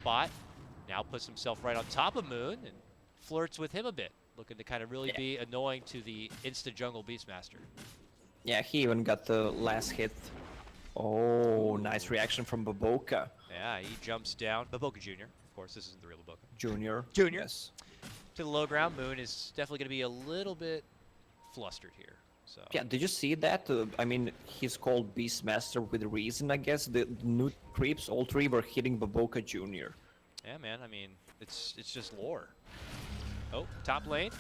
spot. Now puts himself right on top of Moon and flirts with him a bit, looking to kind of really be annoying to the instant jungle Beastmaster. Yeah, he even got the last hit. Oh, nice reaction from Baboka. Yeah, he jumps down. Baboka Jr., of course, this isn't the real Baboka. Junior. Junior. Yes. To the low ground, Moon is definitely going to be a little bit flustered here. So. Yeah, did you see that? I mean, he's called Beastmaster with reason, I guess. The new creeps, all three were hitting Baboka Jr. Yeah, man, I mean, it's just lore. Oh, top lane.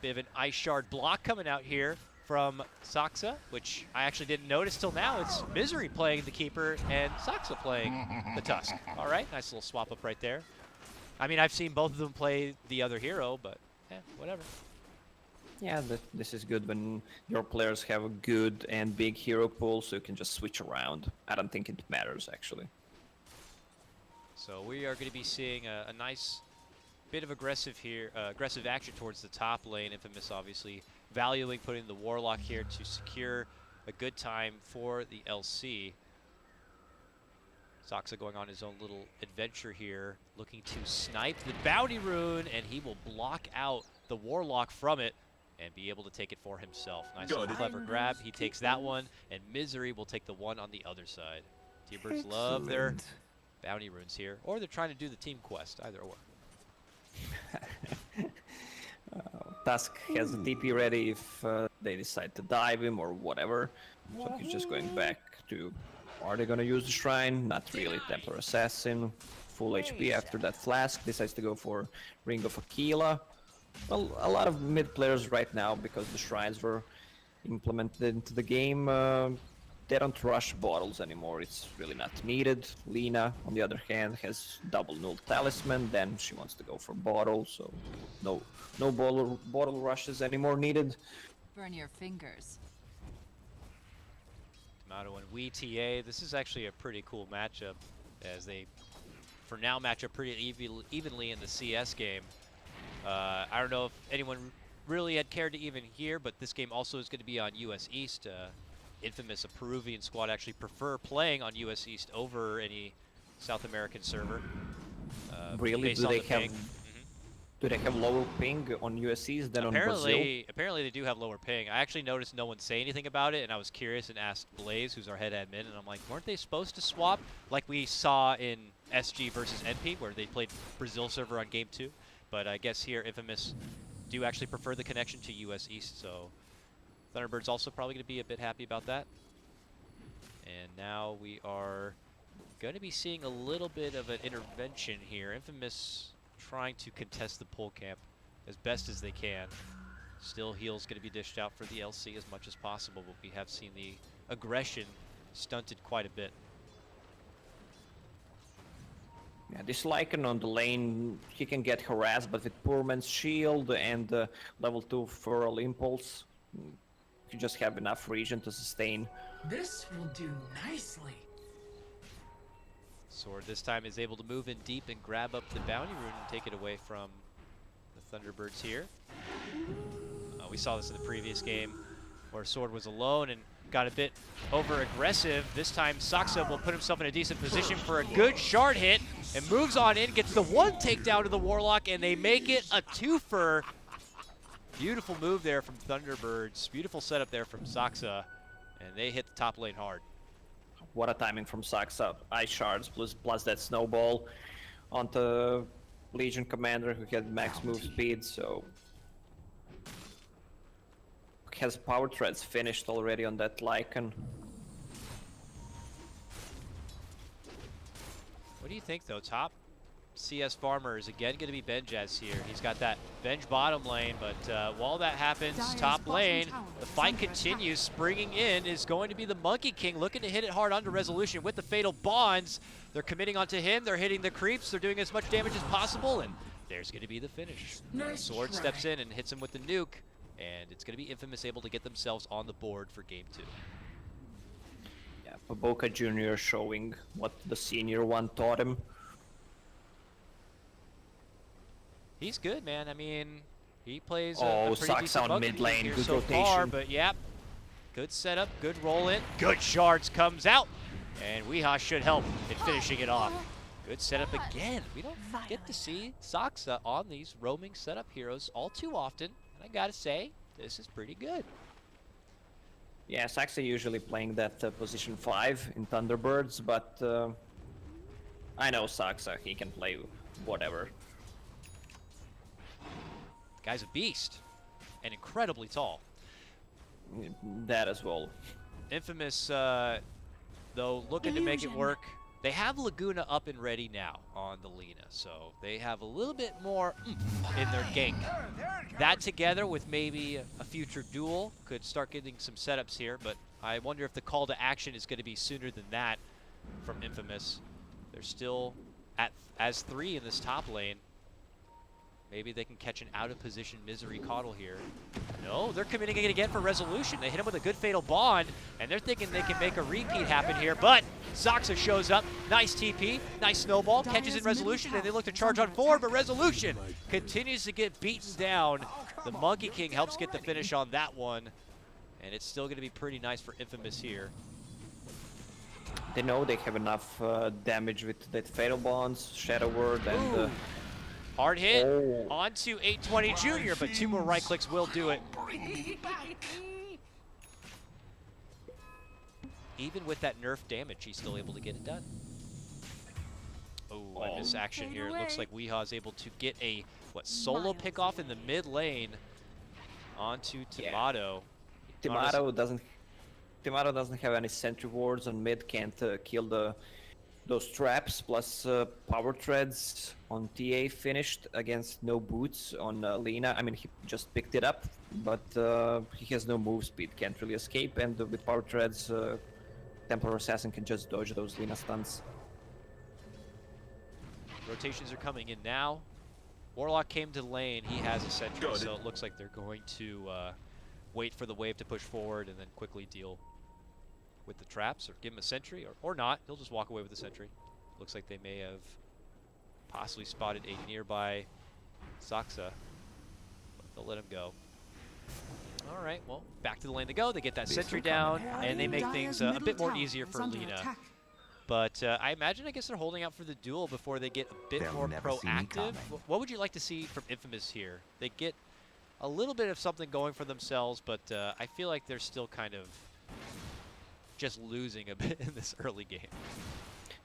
Bit of an Ice Shard block coming out here from Saksa, which I actually didn't notice till now. It's Misery playing the Keeper and Saksa playing the Tusk. All right, nice little swap up right there. I mean, I've seen both of them play the other hero, but whatever. Yeah, this is good when your players have a good and big hero pool, so you can just switch around. I don't think it matters, actually. So we are going to be seeing a nice bit of aggressive action towards the top lane. Infamous obviously valuing putting the Warlock here to secure a good time for the LC. Saksa going on his own little adventure here, looking to snipe the Bounty Rune, and he will block out the Warlock from it and be able to take it for himself. Nice little clever grab. He takes that one, and Misery will take the one on the other side. Tbirds love their Bounty Runes here, or they're trying to do the team quest, either or. Tusk has a TP ready if they decide to dive him or whatever. So he's just going back to, are they going to use the Shrine? Not really. Templar Assassin, full HP after that Flask. Decides to go for Ring of Aquila. Well, a lot of mid players right now, because the Shrines were implemented into the game, they don't rush bottles anymore. It's really not needed. Lina, on the other hand, has double null talisman. Then she wants to go for bottle, so no bottle rushes anymore needed. Burn your fingers. Tomato and WTA. This is actually a pretty cool matchup, as they, for now, match up pretty evenly in the CS game. I don't know if anyone really had cared to even hear, but this game also is going to be on US East. Infamous, a Peruvian squad, actually prefer playing on US East over any South American server. Really? Do they have lower ping on US East than on Brazil? Apparently they do have lower ping. I actually noticed no one say anything about it, and I was curious and asked Blaze, who's our head admin, and I'm like, weren't they supposed to swap like we saw in SG versus NP, where they played Brazil server on game 2? But I guess here Infamous do actually prefer the connection to US East, so Thunderbirds also probably going to be a bit happy about that. And now we are going to be seeing a little bit of an intervention here. Infamous trying to contest the pull camp as best as they can. Still, heal's going to be dished out for the LC as much as possible, but we have seen the aggression stunted quite a bit. Yeah, this Lycan on the lane, he can get harassed, but with Poor Man's Shield and level 2 Feral Impulse, you just have enough region to sustain. This will do nicely. Sword this time is able to move in deep and grab up the Bounty Rune and take it away from the Thunderbirds here. We saw this in the previous game where Sword was alone and got a bit over-aggressive. This time Saksa will put himself in a decent position for a good shard hit and moves on in, gets the one takedown to the Warlock, and they make it a twofer. Beautiful move there from Thunderbirds. Beautiful setup there from Saksa, and they hit the top lane hard. What a timing from Saksa. Ice Shards plus that snowball onto Legion Commander, who had max move speed, so has power threads finished already on that Lycan. What do you think, though? Top CS farmer is again going to be Benjaz here. He's got that Benj bottom lane, but while that happens, top lane, the fight continues. Springing in is going to be the Monkey King, looking to hit it hard onto Resolution with the Fatal Bonds. They're committing onto him. They're hitting the creeps. They're doing as much damage as possible, and there's going to be the finish. Sword steps in and hits him with the nuke, and it's going to be Infamous able to get themselves on the board for game 2. Yeah, Baboka Jr. showing what the senior one taught him. He's good, man. I mean, he plays a pretty decent on mid lane, good so rotation. far, but yeah, good setup, good roll in, good shards comes out, and Weehaw should help in finishing it off. Good setup again. We don't get to see Saxa on these roaming setup heroes all too often. And I gotta say, this is pretty good. Yeah, Saxa usually playing that position 5 in Thunderbirds, but I know Saxa, he can play whatever. Guy's a beast and incredibly tall. That as well. Infamous, though, looking to make it work. They have Laguna up and ready now on the Lina, so they have a little bit more in their gank. That together with maybe a future duel could start getting some setups here, but I wonder if the call to action is going to be sooner than that from Infamous. They're still as 3 in this top lane. Maybe they can catch an out-of-position Misery Coddle here. No, they're committing it again for resolution. They hit him with a good Fatal Bond, and they're thinking they can make a repeat happen here, but Saxa shows up. Nice TP, nice snowball, catches in resolution, and they look to charge on forward, but resolution continues to get beaten down. The Monkey King helps get the finish on that one, and it's still going to be pretty nice for Infamous here. They know they have enough damage with that Fatal Bonds, Shadow Word, and... Hard hit onto 820 Jr., but 2 more right clicks will do it. Even with that nerf damage, he's still able to get it done. Oh, I miss action here. It looks like Weehaw is able to get a, solo pick off in the mid lane onto Tomato. Tomato doesn't have any sentry wards on mid, can't kill those traps, plus power treads on TA finished against no boots on Lina. I mean, he just picked it up, but he has no move speed, can't really escape, and with power treads, Templar Assassin can just dodge those Lina stuns. Rotations are coming in now. Warlock came to the lane, he has a sentry, so it looks like they're going to wait for the wave to push forward and then quickly deal with the traps, or give him a sentry, or not. He'll just walk away with the sentry. Looks like they may have possibly spotted a nearby Saxa, but they'll let him go. All right, well, back to the lane to go. They get that sentry down, and they make things a bit more easier for Lina. But I imagine, I guess they're holding out for the duel before they get a bit more proactive. What would you like to see from Infamous here? They get a little bit of something going for themselves, but I feel like they're still kind of just losing a bit in this early game.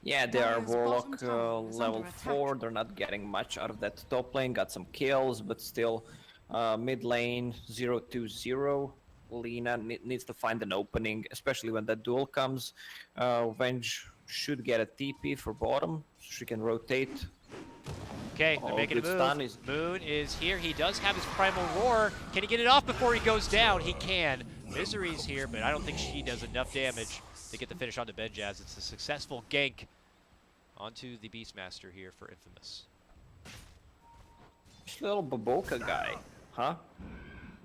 Yeah, they are Warlock level 4, they're not getting much out of that top lane, got some kills, but still mid lane 0-2-0. Lina needs to find an opening, especially when that duel comes. Venge should get a TP for bottom, so she can rotate. Okay, they're making a move. Moon is here. He does have his Primal Roar. Can he get it off before he goes down? He can. Misery's here, but I don't think she does enough damage to get the finish onto Benjaz. It's a successful gank onto the Beastmaster here for Infamous. This little Baboka guy, huh?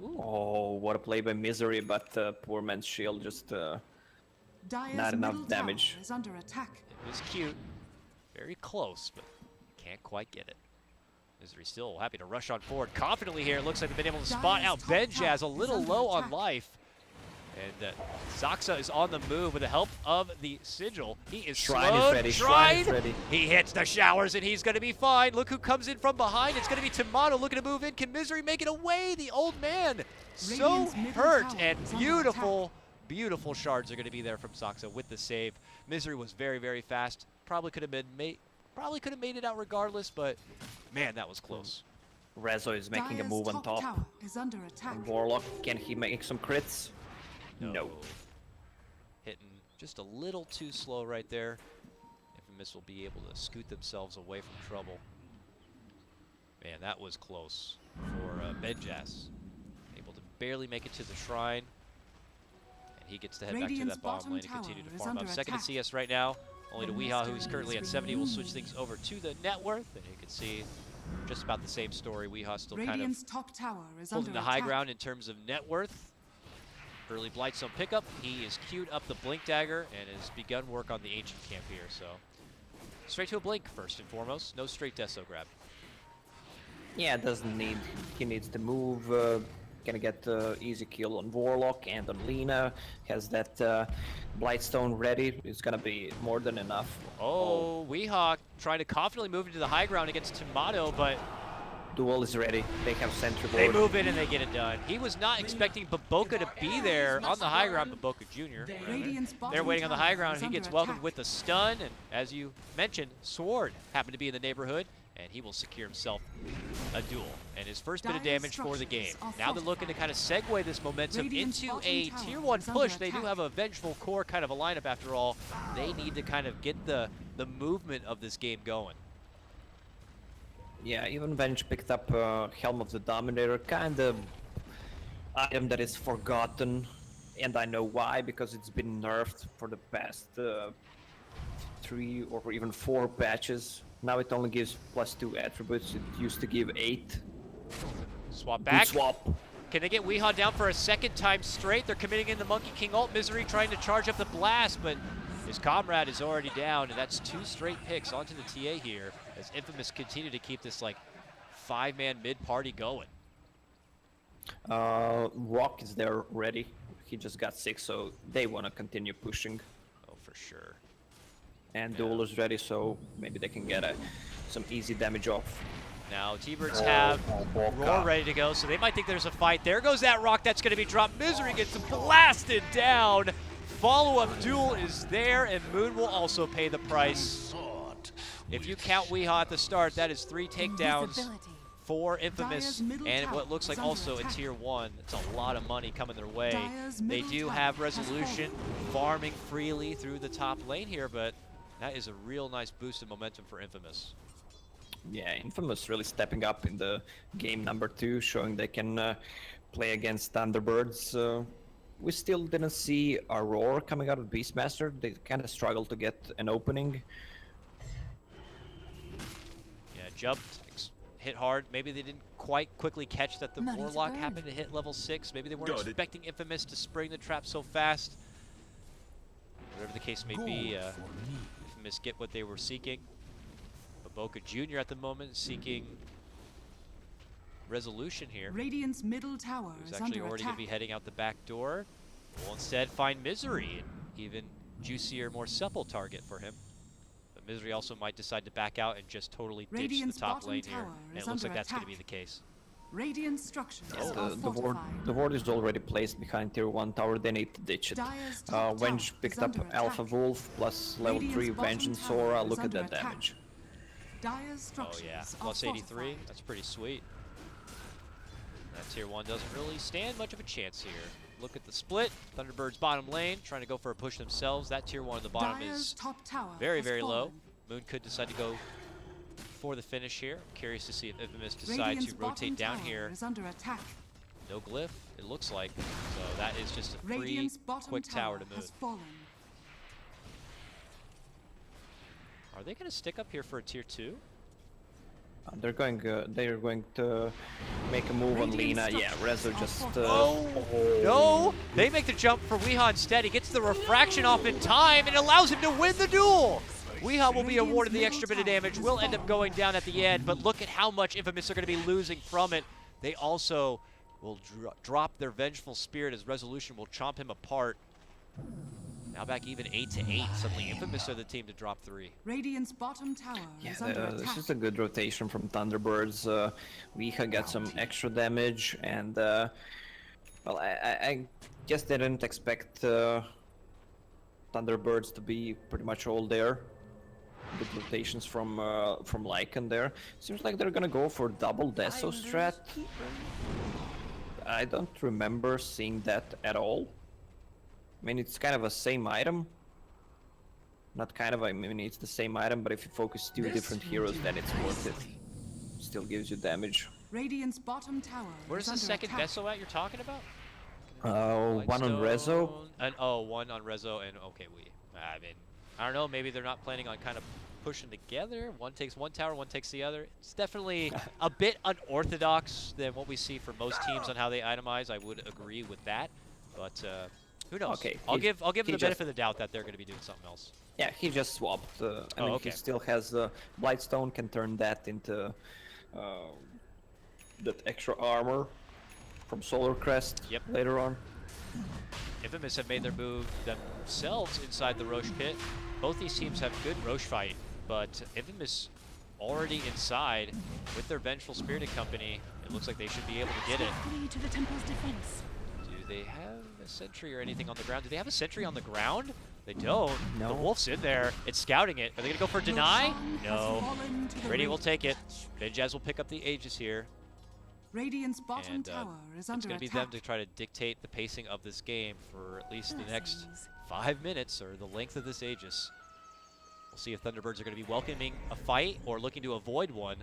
Ooh. Oh, what a play by Misery, but poor man's shield just not enough damage. Is under attack. It was cute. Very close, but can't quite get it. Misery still happy to rush on forward confidently here. Looks like they've been able to spot out Benjaz a little low on life. And Saxa is on the move with the help of the Sigil. He is slowed. Shrine is ready. He hits the showers and he's going to be fine. Look who comes in from behind. It's going to be Tomato looking to move in. Can Misery make it away? The old man so hurt, and beautiful, beautiful shards are going to be there from Saxa with the save. Misery was very, very fast. Probably could have made it out regardless, but man, that was close. Rezo is making a move on top. Is under attack. And Warlock, can he make some crits? No. Hitting just a little too slow right there. Infamous will be able to scoot themselves away from trouble. Man, that was close for Benjaz. Able to barely make it to the shrine. And he gets to head back to that bottom lane and continue to farm up. Second in CS right now. Only to Weehaw, who's currently at 70, will switch things over to the net worth. And you can see just about the same story. Weehaw still kind of holding the high ground in terms of net worth. Early Blightstone pickup. He is queued up the Blink Dagger and has begun work on the Ancient camp here. So straight to a Blink first and foremost. No straight Deso grab. Yeah, doesn't need. He needs to move. can get easy kill on Warlock and on Lena. Has that Blightstone ready. It's gonna be more than enough. Oh, Weehawk trying to confidently move into the high ground against Tomato, but Duel is ready. They have sentry they board. move in and they get it done. He was not expecting Baboka to be there on the high ground, Baboka Jr. They're waiting on the high ground. He gets welcomed with a stun, and as you mentioned, Sword happened to be in the neighborhood, and he will secure himself a duel and his first bit of damage for the game. Now they're looking to kind of segue this momentum into a tier 1 push. They do have a Vengeful Core kind of a lineup after all. They need to kind of get the movement of this game going. Yeah, even Venge picked up Helm of the Dominator, kind of item that is forgotten, and I know why, because it's been nerfed for the past 3 or even 4 patches. Now it only gives +2 attributes. It used to give 8. Swap Good back. swap. Can they get Weehaw down for a second time straight? They're committing in the Monkey King ult. Misery trying to charge up the blast, but his comrade is already down, and that's 2 straight picks onto the TA here as Infamous continue to keep this like 5-man mid party going. Rock is there ready. He just got 6, so they want to continue pushing. Oh, for sure. And Duel is ready, so maybe they can get some easy damage off. Now Tbirds have Roar ready to go, so they might think there's a fight. There goes that rock that's going to be dropped. Misery gets blasted down. Follow-up duel is there, and Moon will also pay the price. If you count Weehaw at the start, that is 3 takedowns for Infamous, and what looks like also a tier 1. It's a lot of money coming their way. They do have Resolution farming freely through the top lane here, but that is a real nice boost in momentum for Infamous. Yeah, Infamous really stepping up in the game number 2, showing they can play against Thunderbirds. We still didn't see Aurora coming out of Beastmaster. They kind of struggled to get an opening. Yeah, jumped, hit hard. Maybe they didn't quite quickly catch that the Warlock happened to hit level 6. Maybe they weren't expecting Infamous to spring the trap so fast. Whatever the case may be, Infamous get what they were seeking. Baboka Jr. at the moment seeking Resolution here. Radiant's middle tower Who's is actually under already attack. going to be heading out the back door. Will instead find Misery, an even juicier, more supple target for him. But Misery also might decide to back out and just totally ditch Radiant's the top bottom lane here. tower And is it looks like under that's going to be attack. the case. Radiant structures Yeah, are the ward is already placed behind tier 1 tower. They need to ditch it. Dire's top Venge tower picked is up under Alpha attack. Wolf plus level 3 Radiant's bottom Vengeance tower Aura. is Look at under that attack. damage. Dire's structures Oh yeah, are plus 83. fortified. That's pretty sweet. That tier 1 doesn't really stand much of a chance here. Look at the split. Thunderbirds bottom lane, trying to go for a push themselves. That tier 1 at the bottom Dire's is top tower very, has very low. fallen. Moon could decide to go for the finish here. Curious to see if Infamous decide Radiant's to rotate bottom down tower here. is under attack. No glyph, it looks like. So that is just a free, Radiant's bottom quick tower to Moon. has fallen. Are they going to stick up here for a tier 2? They're going to make a move on Radiant Lena. Yeah, structures Rezo are just. fortified. No! They make the jump for Weehaw instead. He gets the refraction off in time and allows him to win the duel! Weehaw will be awarded the extra bit of damage, will end up going down at the end, but look at how much Infamous are going to be losing from it. They also will drop their Vengeful Spirit as Resolution will chomp him apart. Now back even 8-8. Suddenly Infamous are the team to drop 3. Radiant's bottom tower Yeah, is under this attack. is a good rotation from Thunderbirds. Weeha got some extra damage, and well, I guess they didn't expect Thunderbirds to be pretty much all there. Good rotations from Lycan there. Seems like they're gonna go for double Deso strat. I don't remember seeing that at all. I mean, it's kind of a same item. Not kind of, I mean, it's the same item, but if you focus 2 different heroes, then it's worth it. Still gives you damage. Radiant's bottom tower Where's is the under second attack. Deso at you're talking about? One on Rezo. And, one on Rezo, and okay, I mean, I don't know, maybe they're not planning on kind of pushing together. One takes one tower, one takes the other. It's definitely a bit unorthodox than what we see for most teams on how they itemize. I would agree with that, but who knows? Okay, I'll give them the just- benefit of the doubt that they're going to be doing something else. Yeah, he just swapped. I mean, okay. he still has Blightstone, can turn that into that extra armor. from Solar Crest Yep. later on. Infamous have made their move themselves inside the Roche pit. Both these teams have good Roche fight, but Infamous already inside with their Vengeful Spirited Company. It looks like they should be able to get it. Flee to the temple's defense. Do they have a sentry or anything on the ground? Do they have a sentry on the ground? They don't. No. The Wolf's in there. It's scouting it. Are they going to go for deny? Roshan has No. fallen to the Radiant will take it. Radiant. Benjaz will pick up the Aegis here. Radiant's bottom And tower is it's under going to be attack. them to try to dictate the pacing of this game for at least the next Blessings. 5 minutes or the length of this Aegis. We'll see if Thunderbirds are going to be welcoming a fight or looking to avoid one.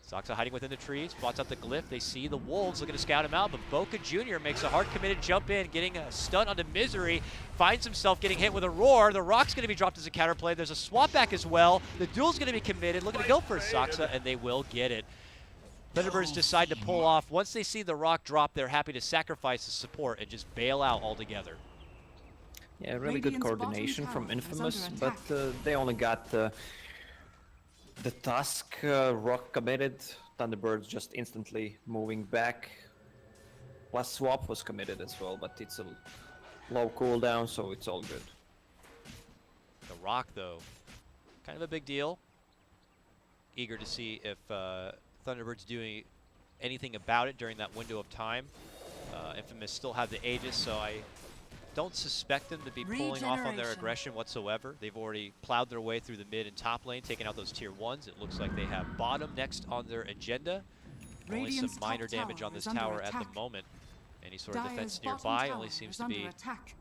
Soxa hiding within the trees, spots out the glyph. They see the Wolves looking to scout him out, but Boca Jr. makes a hard-committed jump in, getting a stun onto Misery, finds himself getting hit with a roar. The Rock's going to be dropped as a counterplay. There's a swap back as well. The duel's going to be committed, looking to go for Soxa, and they will get it. Thunderbirds decide to pull off. Once they see the Rock drop, they're happy to sacrifice the support and just bail out altogether. Yeah, really good Radiant's bottom coordination from tower is Infamous, under but attack. they only got the Tusk Rock committed. Thunderbirds just instantly moving back. Plus Swap was committed as well, but it's a low cooldown, so it's all good. The Rock, though, kind of a big deal. Eager to see if Thunderbirds doing anything about it during that window of time. Infamous still have the Aegis, so I don't suspect them to be pulling off on their Regeneration. aggression whatsoever. They've already plowed their way through the mid and top lane, taking out those tier 1s. It looks like they have bottom next on their agenda. Only Radiant's some top minor damage tower on this is under tower at the attack. moment. Any sort of Dire's defense bottom nearby tower only seems is to under be attack.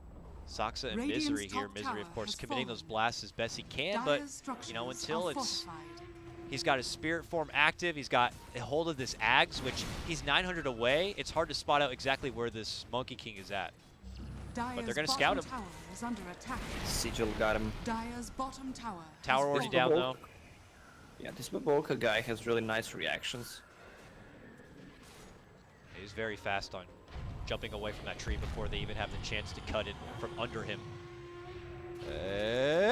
Soxa and Radiant's Misery here. top Misery, of tower course, has committing fallen. those blasts as best he can, Dire's but, you know, structures until are it's... fortified. He's got his spirit form active. He's got a hold of this Ags, which he's 900 away. It's hard to spot out exactly where this Monkey King is at. Dire's they're gonna bottom scout him. tower is under attack. Sigil got him. Dire's bottom tower. Tower has already fallen. down, though. Yeah, this Baboka guy has really nice reactions. He's very fast on jumping away from that tree before they even have the chance to cut it from under him.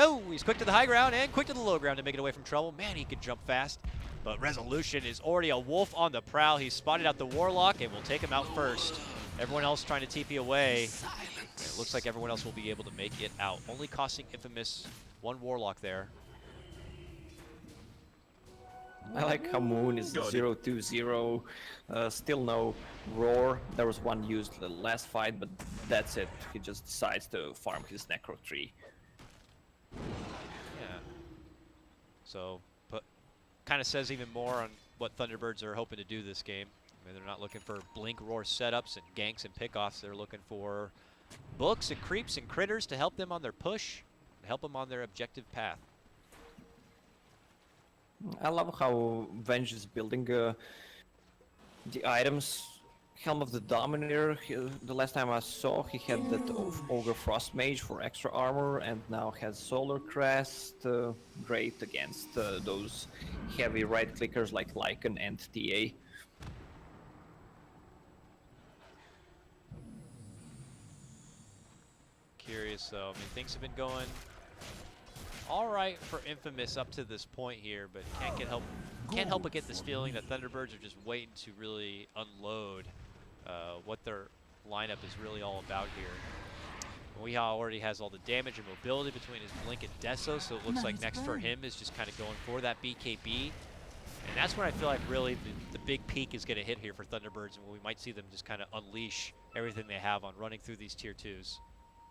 Oh, he's quick to the high ground and quick to the low ground to make it away from trouble. Man, he can jump fast. But Resolution is already a wolf on the prowl. He's spotted out the Warlock and will take him out first. Everyone else trying to TP away. It looks like everyone else will be able to make it out. Only costing Infamous one Warlock there. I like how Moon is 0-2-0. Still no Roar. There was one used the last fight, but that's it. He just decides to farm his Necro tree. Yeah. So, but kind of says even more on what Thunderbirds are hoping to do this game. I mean, they're not looking for Blink Roar setups and ganks and pickoffs. They're looking for books and creeps and critters to help them on their push, and help them on their objective path. I love how Venge is building the items. Helm of the Dominator, the last time I saw, he had that Ogre Frost Mage for extra armor, and now has Solar Crest, great against those heavy right clickers like Lycan and TA. Curious though. I mean, things have been going all right for Infamous up to this point here, but can't help but get this feeling that Thunderbirds are just waiting to really unload what their lineup is really all about here. Weehaw already has all the damage and mobility between his Blink and Deso, so it looks like next for him is just kind of going for that BKB. And that's when I feel like really the big peak is going to hit here for Thunderbirds, and we might see them just kind of unleash everything they have on running through these tier 2s.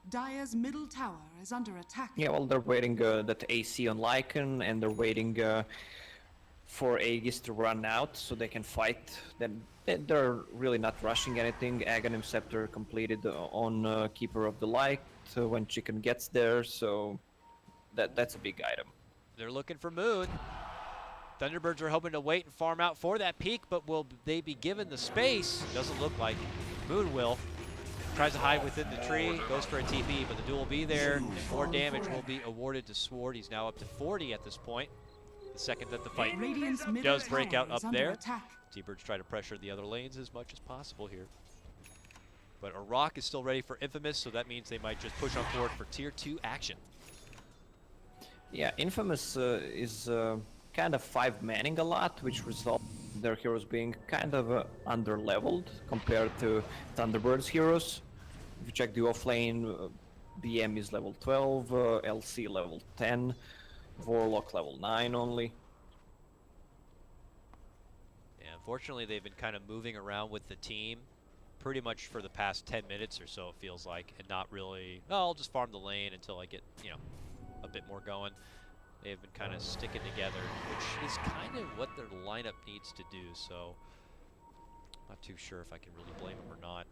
Dire's middle tower is under attack. Yeah, well, they're waiting that AC on Lycan, and they're waiting for Aegis to run out so they can fight. Then they're really not rushing anything. Aghanim Scepter completed on Keeper of the Light when Chicken gets there, so that's a big item. They're looking for Moon. Thunderbirds are hoping to wait and farm out for that peak, but will they be given the space? Doesn't look like. Moon will. Tries to hide within the tree, goes for a TP, but the duel will be there, and more damage will be awarded to Sword. He's now up to 40 at this point. The second that the fight Radiant's middle does break tower out up is under there. attack. T-Birds try to pressure the other lanes as much as possible here. But a Rock is still ready for Infamous, so that means they might just push on forward for tier 2 action. Yeah, Infamous is kind of 5-manning a lot, which results their heroes being kind of under-leveled compared to Thunderbird's heroes. If you check the offlane, BM is level 12, LC level 10, Warlock level 9 only. Yeah, unfortunately, they've been kind of moving around with the team pretty much for the past 10 minutes or so, it feels like, and not really, oh, I'll just farm the lane until I get, you know, a bit more going. They've been kind of sticking together, which is kind of what their lineup needs to do, so not too sure if I can really blame them or not.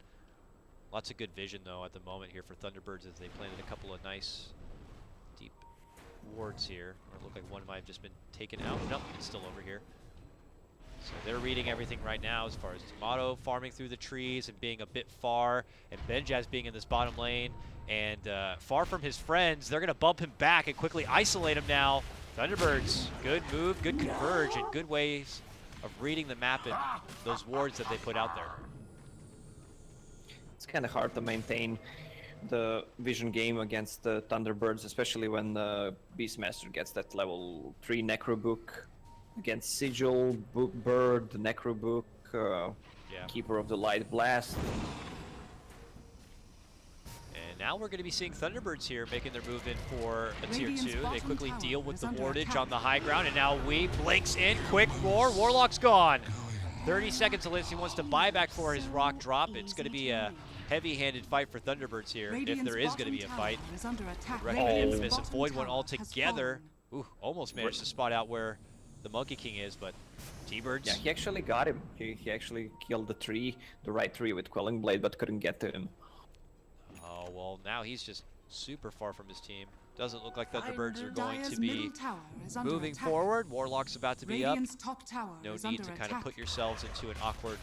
Lots of good vision, though, at the moment here for Thunderbirds as they planted a couple of nice deep wards here. Or it looked like one might have just been taken out. Nope, it's still over here. So they're reading everything right now as far as Tomato farming through the trees and being a bit far, and Benjaz being in this bottom lane. And far from his friends, they're going to bump him back and quickly isolate him now. Thunderbirds, good move, good converge, and good ways of reading the map and those wards that they put out there. It's kind of hard to maintain the vision game against the Thunderbirds, especially when Beastmaster gets that level 3 Necro Book against Sigil, Bird, Necro Book, Keeper of the Light Blast. And now we're going to be seeing Thunderbirds here making their move in for a tier Radiant's 2. They quickly bottom deal tower with is the under wardage attack. on the high ground, and now Wee blinks in, quick roar, Warlock's gone. 30 seconds to live. He wants to buy back for his rock drop. It's going to be a heavy-handed fight for Thunderbirds here, if there is going to be a fight. Recommend Infamous avoid one altogether. Ooh, almost managed to spot out where the Monkey King is, but Tbirds. Yeah, he actually got him. He actually killed the right tree with Quelling Blade, but couldn't get to him. Oh, well, now he's just super far from his team. Doesn't look like Thunderbirds are going to be moving forward. Warlock's about to be up. No need to kind of put yourselves into an awkward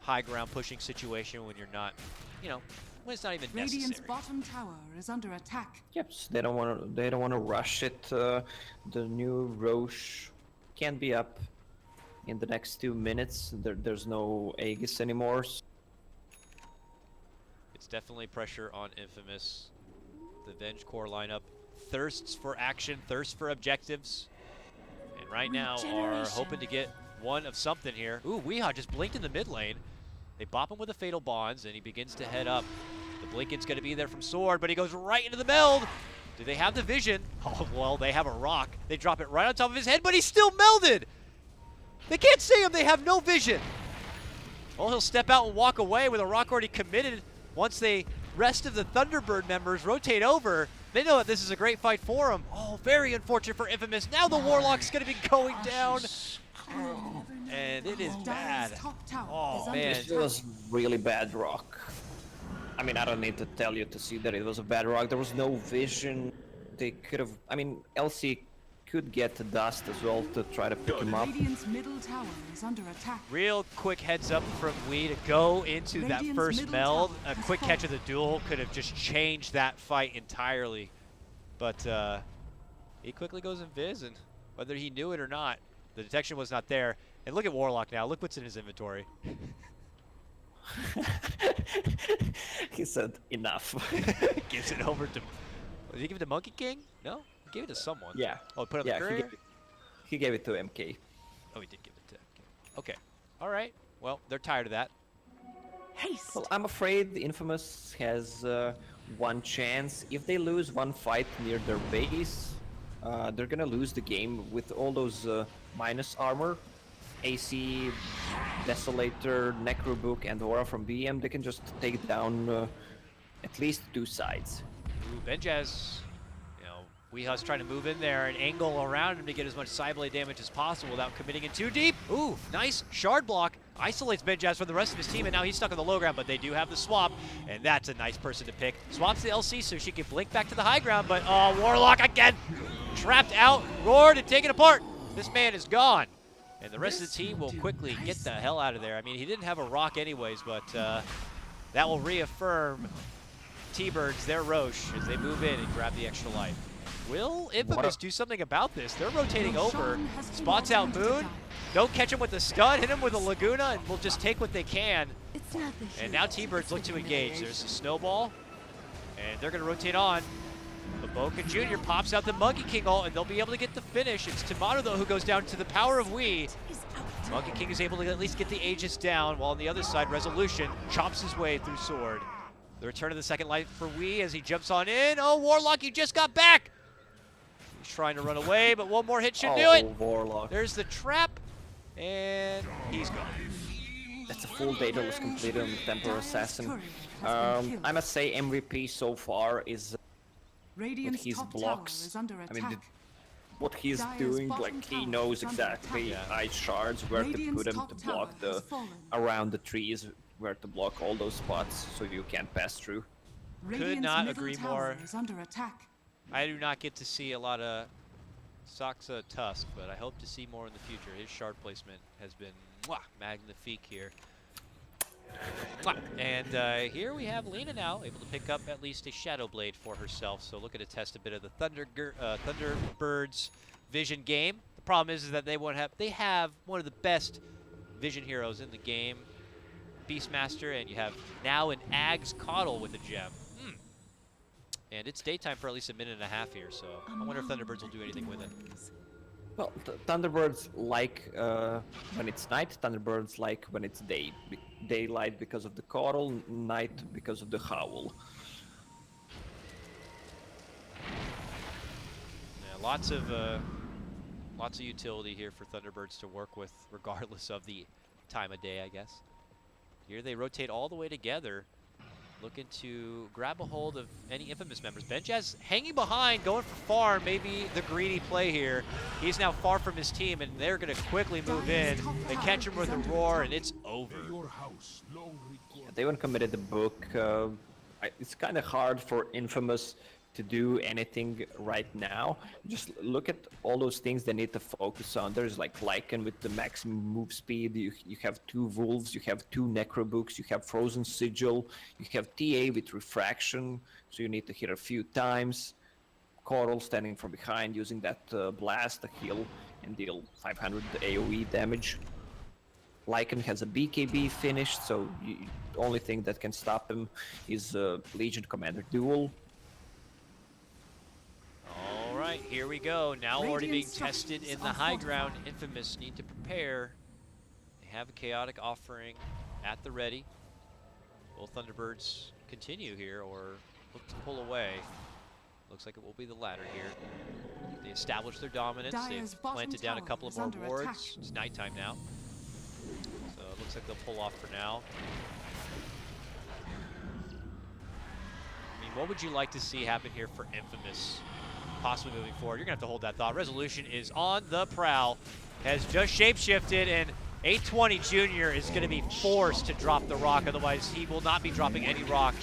high ground pushing situation when you're not, you know, when it's not even necessary. Radiant's bottom tower is under attack. Yep, so they don't want to rush it. The new Roche can't be up in the next 2 minutes. There's no Aegis anymore. It's definitely pressure on Infamous. The Venge core lineup thirsts for action, thirsts for objectives, and right now are hoping to get one of something here. Ooh, Weehaw just blinked in the mid lane. They bop him with the Fatal Bonds, and he begins to head up. The Blinking's going to be there from Sword, but he goes right into the meld. Do they have the vision? Oh, well, they have a rock. They drop it right on top of his head, but he's still melded. They can't see him. They have no vision. Well, he'll step out and walk away with a rock already committed. Once the rest of the Thunderbird members rotate over, they know that this is a great fight for him. Oh, very unfortunate for Infamous. Now the Warlock's going to be going down. And it is bad. Oh, man. It was really bad rock. I mean, I don't need to tell you to see that it was a bad rock. There was no vision. They could have... I mean, LC could get to dust as well to try to pick him up. Radiant's middle tower is under attack. Real quick heads up from Wee to go into that first meld. A quick catch of the duel could have just changed that fight entirely. But he quickly goes invis, and whether he knew it or not, the detection was not there. And look at Warlock now. Look what's in his inventory. He said, enough. Gives it over to... Did he give it to Monkey King? No? He gave it to someone. Yeah. Oh, put it on the courier? He gave it to MK. Oh, he did give it to MK. Okay. All right. Well, they're tired of that. Haste. Well, I'm afraid Infamous has one chance. If they lose one fight near their base, they're gonna lose the game with all those minus armor. AC, Desolator, Necrobook, and Aura from BM. They can just take down at least 2 sides. Ooh, Benjaz, you know, Weeha's trying to move in there and angle around him to get as much Cyblade damage as possible without committing in too deep. Ooh, nice shard block. Isolates Benjaz from the rest of his team, and now he's stuck on the low ground, but they do have the swap, and that's a nice person to pick. Swaps the LC so she can blink back to the high ground, but oh, Warlock again! Trapped out, roared, and taken apart. This man is gone. And the rest of the team will quickly get the hell out of there. I mean, he didn't have a rock anyways, but that will reaffirm Tbirds, their Roche, as they move in and grab the extra life. Will Infamous do something about this? They're rotating over. Spots out Moon. Don't catch him with the stun. Hit him with a Laguna, and we'll just take what they can. It's not the And now Tbirds look to engage. There's a snowball, and they're going to rotate on. But Boca Jr. pops out the Monkey King ult, and they'll be able to get the finish. It's Tomato, though, who goes down to the power of Wii. Monkey King is able to at least get the Aegis down, while on the other side, Resolution chops his way through Sword. The return of the second life for Wii as he jumps on in. Oh, Warlock, he just got back! He's trying to run away, but one more hit should do it. Warlock. There's the trap, and he's gone. That's a full Daedalus completed on the Temporary Assassin. I must say MVP so far is with Radiant's his top blocks. tower is under I mean, attack. what he's Dire's doing, bottom like he tower knows is under exactly attack. ice shards where to Radiant's put them top to block tower has the fallen. around the trees, where to block all those spots so you can't pass through. Radiant's not middle agree tower more. is under attack. I do not get to see a lot of Saksa Tusk, but I hope to see more in the future. His shard placement has been magnifique here. And here we have Lena now able to pick up at least a Shadow Blade for herself. So looking to test a bit of the Thunderbirds vision game. The problem is that they have one of the best vision heroes in the game, Beastmaster, and you have now an Ag's Coddle with a gem. And it's daytime for at least a minute and a half here, so I wonder if Thunderbirds will do anything with it. Well, Thunderbirds like when it's night, Thunderbirds like when it's daylight because of the coddle, night because of the howl. Yeah, lots of utility here for Thunderbirds to work with, regardless of the time of day, I guess. Here they rotate all the way together, looking to grab a hold of any Infamous members. Benjaz hanging behind, going for farm, maybe the greedy play here. He's now far from his team, and they're going to quickly move in. They catch him with a roar, and it's over. They even committed the book. It's kind of hard for Infamous to do anything right now. Just look at all those things they need to focus on. There's like Lycan with the maximum move speed. You have 2 Wolves, you have 2 Necrobooks, you have Frozen Sigil, you have TA with Refraction, so you need to hit a few times. Coral standing from behind using that blast to heal and deal 500 AoE damage. Lycan has a BKB finished, so the only thing that can stop him is Legion Commander Duel. All right, here we go. Now already being tested in the high ground. Infamous need to prepare. They have a chaotic offering at the ready. Will Thunderbirds continue here or look to pull away? Looks like it will be the latter here. They establish their dominance. Dire's They've bottom planted down a tower couple of is more under wards. attack. It's nighttime now. So it looks like they'll pull off for now. I mean, what would you like to see happen here for Infamous? Possibly moving forward. You're going to have to hold that thought. Resolution is on the prowl. Has just shapeshifted, and 820 Jr. is going to be forced to drop the rock. Otherwise, he will not be dropping any rock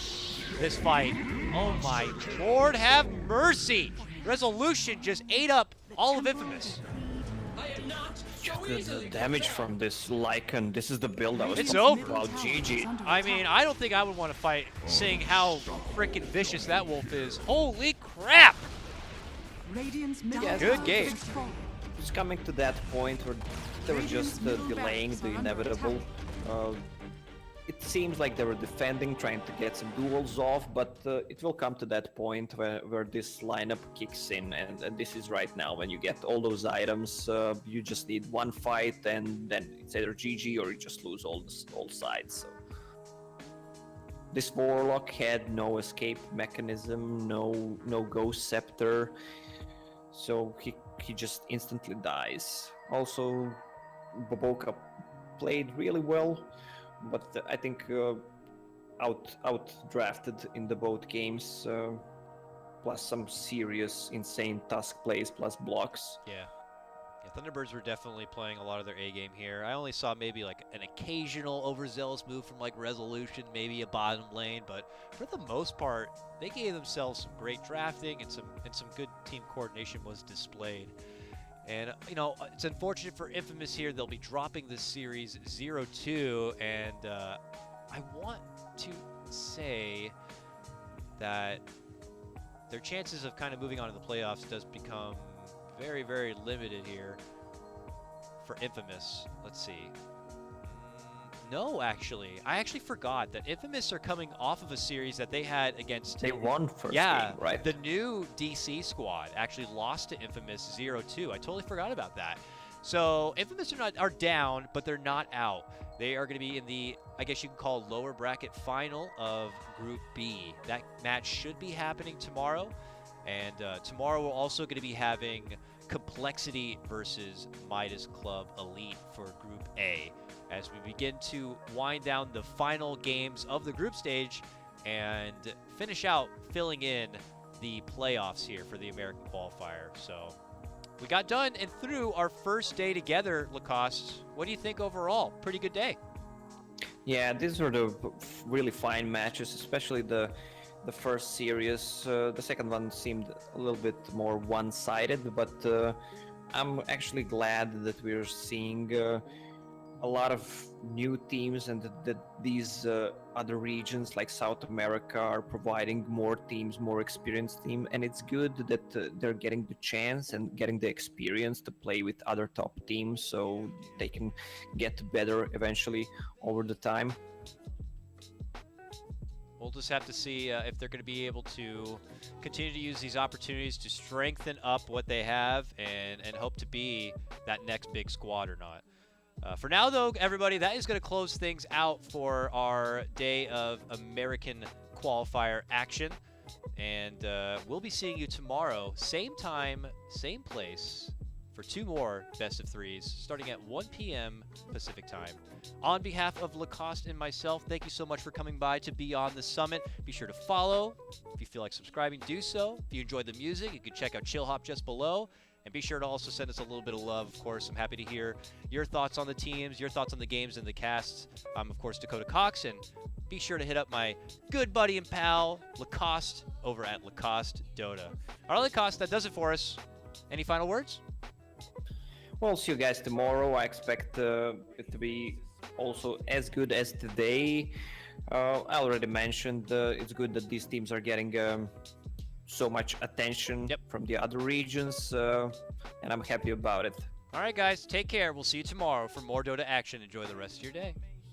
this fight. Oh my lord, have mercy! Resolution just ate up all of Infamous. The damage from this Lycan, this is the build I was It's talking over. about. GG. I mean, I don't think I would want to fight seeing how freaking vicious that wolf is. Holy crap! Radiant's Yeah, good game. It's coming to that point where they were just delaying the inevitable. It seems like they were defending, trying to get some duels off, but it will come to that point where this lineup kicks in, and this is right now. When you get all those items, you just need one fight, and then it's either GG or you just lose all sides. So. This Warlock had no escape mechanism, no Ghost Scepter, so he just instantly dies. Also, Boboka played really well, but I think out drafted in the both games, plus some serious insane Tusk plays plus blocks. Yeah, Thunderbirds were definitely playing a lot of their A game here. I only saw maybe like an occasional overzealous move from like Resolution, maybe a bottom lane, but for the most part, they gave themselves some great drafting and some good team coordination was displayed. And, you know, it's unfortunate for Infamous here. They'll be dropping this series 0-2, and I want to say that their chances of kind of moving on to the playoffs does become very, very limited here for Infamous. Let's see. No, actually. I actually forgot that Infamous are coming off of a series that they had against... They won first yeah, game, right? the new DC squad actually lost to Infamous 0-2. I totally forgot about that. So Infamous are down, but they're not out. They are going to be in the, I guess you can call, lower bracket final of Group B. That match should be happening tomorrow. And tomorrow we're also going to be having Complexity versus Midas Club Elite for Group A, as we begin to wind down the final games of the group stage and finish out filling in the playoffs here for the American Qualifier. So we got done and through our first day together, Lacoste. What do you think overall? Pretty good day. Yeah, these were the really fine matches, especially the first series. The second one seemed a little bit more one-sided, but I'm actually glad that we're seeing a lot of new teams, and that these other regions like South America are providing more teams, more experienced team, and it's good that they're getting the chance and getting the experience to play with other top teams, so they can get better eventually over the time. We'll just have to see if they're going to be able to continue to use these opportunities to strengthen up what they have and hope to be that next big squad or not. For now, though, everybody, that is going to close things out for our day of American Qualifier action. And we'll be seeing you tomorrow, same time, same place, for 2 more best of 3s, starting at 1 p.m. Pacific time. On behalf of Lacoste and myself, thank you so much for coming by to Beyond the Summit. Be sure to follow. If you feel like subscribing, do so. If you enjoyed the music, you can check out Chill Hop just below. And be sure to also send us a little bit of love, of course. I'm happy to hear your thoughts on the teams, your thoughts on the games and the casts. I'm, of course, Dakota Cox, and be sure to hit up my good buddy and pal, Lacoste, over at Lacoste Dota. All right, Lacoste, that does it for us. Any final words? Well, see you guys tomorrow. I expect it to be also as good as today. I already mentioned it's good that these teams are getting so much attention from the other regions, and I'm happy about it. All right, guys, take care. We'll see you tomorrow for more Dota action. Enjoy the rest of your day.